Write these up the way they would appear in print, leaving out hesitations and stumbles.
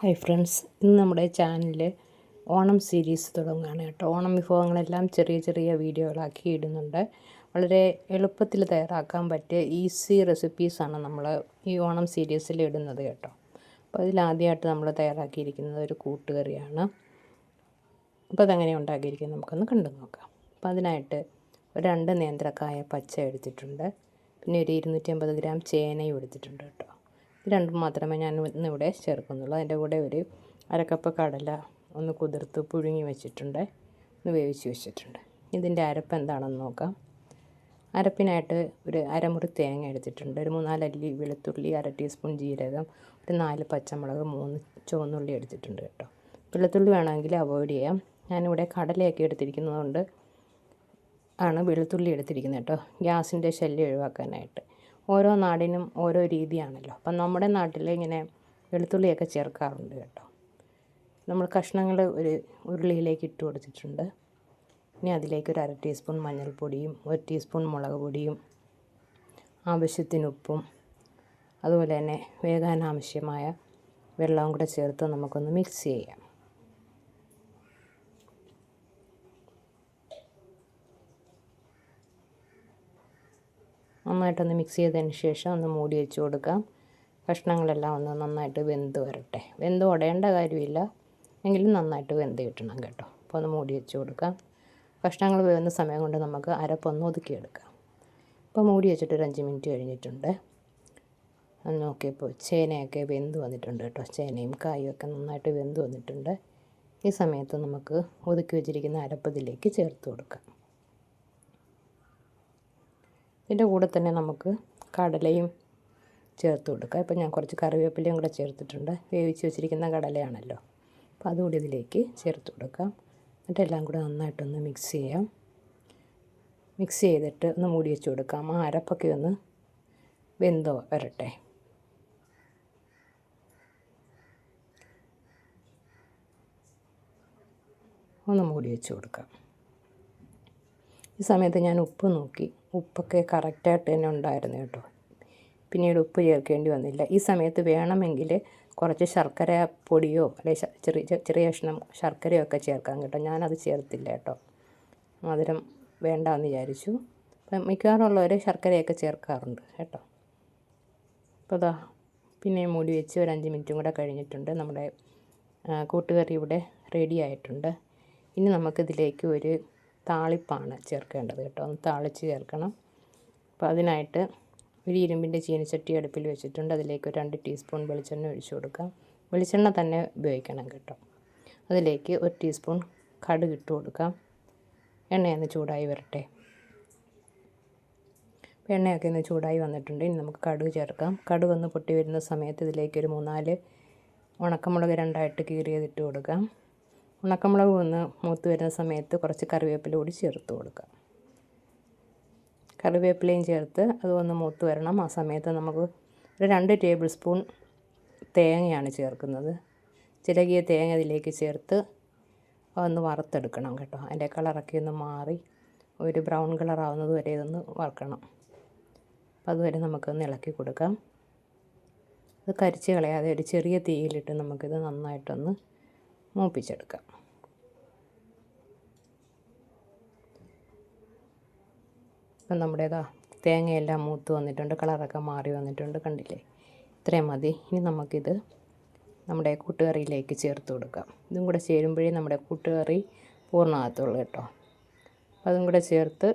Hi friends, ഇന്ന് നമ്മുടെ ചാനലിൽ ഓണം സീരീസ് തുടങ്ങുകയാണ് കേട്ടോ. ഓണം വിഭവങ്ങളെല്ലാം ചെറിയ ചെറിയ വീഡിയോകളാക്കി ഇടുന്നുണ്ട്. വളരെ എളുപ്പത്തിൽ തയ്യാറാക്കാൻ പറ്റിയ ഈസി റെസിപ്പീസാണ് നമ്മൾ ഈ ഓണം സീരീസിൽ ഇടുന്നത് കേട്ടോ. അപ്പോൾ അതിലാദ്യമായിട്ട് നമ്മൾ തയ്യാറാക്കിയിരിക്കുന്നത് ഒരു കൂട്ടുകറിയാണ്. അപ്പോൾ അതെങ്ങനെ ഉണ്ടാക്കിയിരിക്കുന്നത് നമുക്കൊന്ന് കണ്ടു നോക്കാം. അപ്പോൾ അതിനായിട്ട് ഒരു 2 നേന്ത്രക്കായ പച്ച എടുത്തിട്ടുണ്ട്. പിന്നെ ഒരു 250 ഗ്രാം ചേനയും എടുത്തിട്ടുണ്ട് കേട്ടോ. ഇത് രണ്ടും മാത്രമേ ഞാൻ ഇന്നിവിടെ ചേർക്കുന്നുള്ളൂ. അതിൻ്റെ കൂടെ ഒരു 1/2 കപ്പ് കടല ഒന്ന് കുതിർത്ത് പുഴുങ്ങി വെച്ചിട്ടുണ്ട്, ഒന്ന് വേവിച്ച് വെച്ചിട്ടുണ്ട്. ഇതിൻ്റെ അരപ്പ് എന്താണെന്ന് നോക്കാം. അരപ്പിനായിട്ട് ഒരു അരമുറി തേങ്ങ എടുത്തിട്ടുണ്ട്, ഒരു 3-4 അല്ലി വെളുത്തുള്ളി, 1/2 ടീസ്പൂൺ ജീരകം, ഒരു 4 പച്ചമുളക്, 3 ചുവന്നുള്ളി എടുത്തിട്ടുണ്ട് കേട്ടോ. വെളുത്തുള്ളി വേണമെങ്കിൽ അവോയ്ഡ് ചെയ്യാം. ഞാനിവിടെ കടലയൊക്കെ എടുത്തിരിക്കുന്നതുകൊണ്ട് ആണ് വെളുത്തുള്ളി എടുത്തിരിക്കുന്നത് കേട്ടോ, ഗ്യാസിൻ്റെ ശല്യം ഒഴിവാക്കാനായിട്ട്. ഓരോ നാടിനും ഓരോ രീതിയാണല്ലോ. അപ്പം നമ്മുടെ നാട്ടിൽ ഇങ്ങനെ വെളുത്തുള്ളിയൊക്കെ ചേർക്കാറുണ്ട് കേട്ടോ. നമ്മൾ കഷ്ണങ്ങൾ ഒരു ഉരുളിയിലേക്ക് ഇട്ട് കൊടുത്തിട്ടുണ്ട്. ഇനി അതിലേക്ക് ഒരു 1/2 ടീസ്പൂൺ മഞ്ഞൾപ്പൊടിയും 1 ടീസ്പൂൺ മുളക് പൊടിയും ആവശ്യത്തിന് ഉപ്പും അതുപോലെ തന്നെ വേകാൻ ആവശ്യമായ വെള്ളവും കൂടെ ചേർത്ത് നമുക്കൊന്ന് മിക്സ് ചെയ്യാം. നന്നായിട്ടൊന്ന് മിക്സ് ചെയ്തതിന് ശേഷം ഒന്ന് മൂടി വെച്ച് കൊടുക്കാം. കഷ്ണങ്ങളെല്ലാം ഒന്ന് നന്നായിട്ട് വെന്ത് വരട്ടെ. വെന്ത് ഉടയേണ്ട കാര്യമില്ല, എങ്കിലും നന്നായിട്ട് വെന്ത് കിട്ടണം കേട്ടോ. അപ്പോൾ ഒന്ന് മൂടി വെച്ച് കൊടുക്കാം. കഷ്ണങ്ങൾ വേവുന്ന സമയം കൊണ്ട് നമുക്ക് അരപ്പൊന്ന് ഒതുക്കിയെടുക്കാം. ഇപ്പോൾ മൂടി വെച്ചിട്ട് ഒരു 5 മിനിറ്റ് കഴിഞ്ഞിട്ടുണ്ട്. അത് നോക്കിയപ്പോൾ ചേനയൊക്കെ വെന്ത് വന്നിട്ടുണ്ട് കേട്ടോ. ചേനയും കായും ഒക്കെ നന്നായിട്ട് വെന്ത് വന്നിട്ടുണ്ട്. ഈ സമയത്ത് നമുക്ക് ഒതുക്കി വെച്ചിരിക്കുന്ന അരപ്പ് ഇതിലേക്ക് ചേർത്ത് കൊടുക്കാം. ഇതിൻ്റെ കൂടെ തന്നെ നമുക്ക് കടലയും ചേർത്ത് കൊടുക്കാം. ഇപ്പോൾ ഞാൻ കുറച്ച് കറിവേപ്പിലയും കൂടെ ചേർത്തിട്ടുണ്ട്. വേവിച്ച് വെച്ചിരിക്കുന്ന കടലയാണല്ലോ, അപ്പോൾ അതുകൂടി ഇതിലേക്ക് ചേർത്ത് കൊടുക്കാം. എന്നിട്ടെല്ലാം കൂടെ നന്നായിട്ടൊന്ന് മിക്സ് ചെയ്യാം. മിക്സ് ചെയ്തിട്ട് ഒന്ന് മൂടി വെച്ച് കൊടുക്കാം. ആ അരപ്പൊക്കെ ഒന്ന് വെന്തോ വരട്ടെ. ഒന്ന് മൂടി വെച്ച് കൊടുക്കാം. ഈ സമയത്ത് ഞാൻ ഉപ്പ് നോക്കി, ഉപ്പൊക്കെ കറക്റ്റായിട്ട് തന്നെ ഉണ്ടായിരുന്നു കേട്ടോ. പിന്നീട് ഉപ്പ് ചേർക്കേണ്ടി വന്നില്ല. ഈ സമയത്ത് വേണമെങ്കിൽ കുറച്ച് ശർക്കര പൊടിയോ അല്ലെങ്കിൽ ചെറിയ കഷ്ണം ശർക്കരയോ ഒക്കെ ചേർക്കാം കേട്ടോ. ഞാനത് ചേർത്തില്ല കേട്ടോ, മധുരം വേണ്ടാന്ന് വിചാരിച്ചു. അപ്പം മിക്കവാറുള്ളവർ ശർക്കരയൊക്കെ ചേർക്കാറുണ്ട് കേട്ടോ. അപ്പോൾ അതാ പിന്നെ മൂടി വെച്ച് ഒരു 5 മിനിറ്റും കൂടെ കഴിഞ്ഞിട്ടുണ്ട്. നമ്മുടെ കൂട്ടുകറി ഇവിടെ റെഡി ആയിട്ടുണ്ട്. ഇനി നമുക്കിതിലേക്ക് ഒരു താളിപ്പാണ് ചേർക്കേണ്ടത് കേട്ടോ. ഒന്ന് താളിച്ച് ചേർക്കണം. അപ്പോൾ അതിനായിട്ട് ഒരു ഇരുമ്പിൻ്റെ ചീനച്ചട്ടി അടുപ്പിൽ വെച്ചിട്ടുണ്ട്. അതിലേക്ക് ഒരു 2 ടീസ്പൂൺ വെളിച്ചെണ്ണ ഒഴിച്ചു കൊടുക്കാം. വെളിച്ചെണ്ണ തന്നെ ഉപയോഗിക്കണം കേട്ടോ. അതിലേക്ക് 1 ടീസ്പൂൺ കടുക് ഇട്ട് കൊടുക്കാം. എണ്ണയൊന്ന് ചൂടായി വരട്ടെ. എണ്ണയൊക്കെ ഒന്ന് ചൂടായി വന്നിട്ടുണ്ട്. ഇനി നമുക്ക് കടുക് ചേർക്കാം. കടുക് ഒന്ന് പൊട്ടി വരുന്ന സമയത്ത് ഇതിലേക്ക് ഒരു 3-4 ഉണക്കമുളക് 2ആയിട്ട് കീറിയതിട്ട് കൊടുക്കാം. ഉണക്കമുളക് ഒന്ന് മൂത്ത് വരുന്ന സമയത്ത് കുറച്ച് കറിവേപ്പില കൂടി ചേർത്ത് കൊടുക്കാം. കറിവേപ്പിലയും ചേർത്ത് അതൊന്ന് മൂത്ത് വരണം. ആ സമയത്ത് നമുക്ക് ഒരു 2 ടേബിൾ സ്പൂൺ തേങ്ങയാണ് ചേർക്കുന്നത്. ചിരകിയ തേങ്ങ ഇതിലേക്ക് ചേർത്ത് അതൊന്ന് വറുത്തെടുക്കണം കേട്ടോ. അതിൻ്റെ കളറൊക്കെ ഒന്ന് മാറി ഒരു ബ്രൗൺ കളറാവുന്നത് വരെ ഇതൊന്ന് വറുക്കണം. അപ്പോൾ അതുവരെ നമുക്കൊന്ന് ഇളക്കി കൊടുക്കാം. അത് കരിച്ച് കളയാതെ ഒരു ചെറിയ തീയിലിട്ട് നമുക്കിത് നന്നായിട്ടൊന്ന് മൂപ്പിച്ചെടുക്കാം. ഇപ്പം നമ്മുടേതാ തേങ്ങയെല്ലാം മൂത്ത് വന്നിട്ടുണ്ട്, കളറൊക്കെ മാറി വന്നിട്ടുണ്ട്, കണ്ടില്ലേ? ഇത്രയും മതി. ഇനി നമുക്കിത് നമ്മുടെ കൂട്ടുകറിയിലേക്ക് ചേർത്ത് കൊടുക്കാം. ഇതും കൂടെ ചേരുമ്പോഴേ നമ്മുടെ കൂട്ടുകറി പൂർണ്ണമാകത്തുള്ളൂ കേട്ടോ. അതും കൂടെ ചേർത്ത്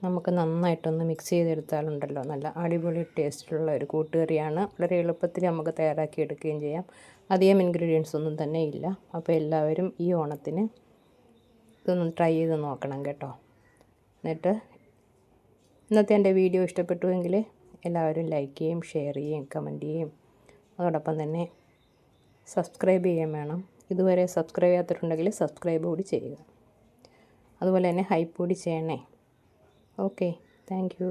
നമുക്ക് നന്നായിട്ടൊന്ന് മിക്സ് ചെയ്തെടുത്താലുണ്ടല്ലോ നല്ല അടിപൊളി ടേസ്റ്റുള്ള ഒരു കൂട്ടുകറിയാണ്. വളരെ എളുപ്പത്തിൽ നമുക്ക് തയ്യാറാക്കി എടുക്കുകയും ചെയ്യാം. അധികം ഇൻഗ്രീഡിയൻസ് ഒന്നും തന്നെ ഇല്ല. അപ്പോൾ എല്ലാവരും ഈ ഓണത്തിന് ഇതൊന്ന് ട്രൈ ചെയ്ത് നോക്കണം കേട്ടോ. എന്നിട്ട് ഇന്നത്തെ എൻ്റെ വീഡിയോ ഇഷ്ടപ്പെട്ടുവെങ്കിൽ എല്ലാവരും ലൈക്ക് ചെയ്യും, ഷെയർ ചെയ്യും, കമൻറ്റ് ചെയ്യും. അതോടൊപ്പം തന്നെ സബ്സ്ക്രൈബ് ചെയ്യാൻ വേണം. ഇതുവരെ സബ്സ്ക്രൈബ് ചെയ്യാത്തിട്ടുണ്ടെങ്കിൽ സബ്സ്ക്രൈബ് കൂടി ചെയ്യുക. അതുപോലെ തന്നെ ഹൈപ്പ് കൂടി ചെയ്യണേ. Okay, thank you.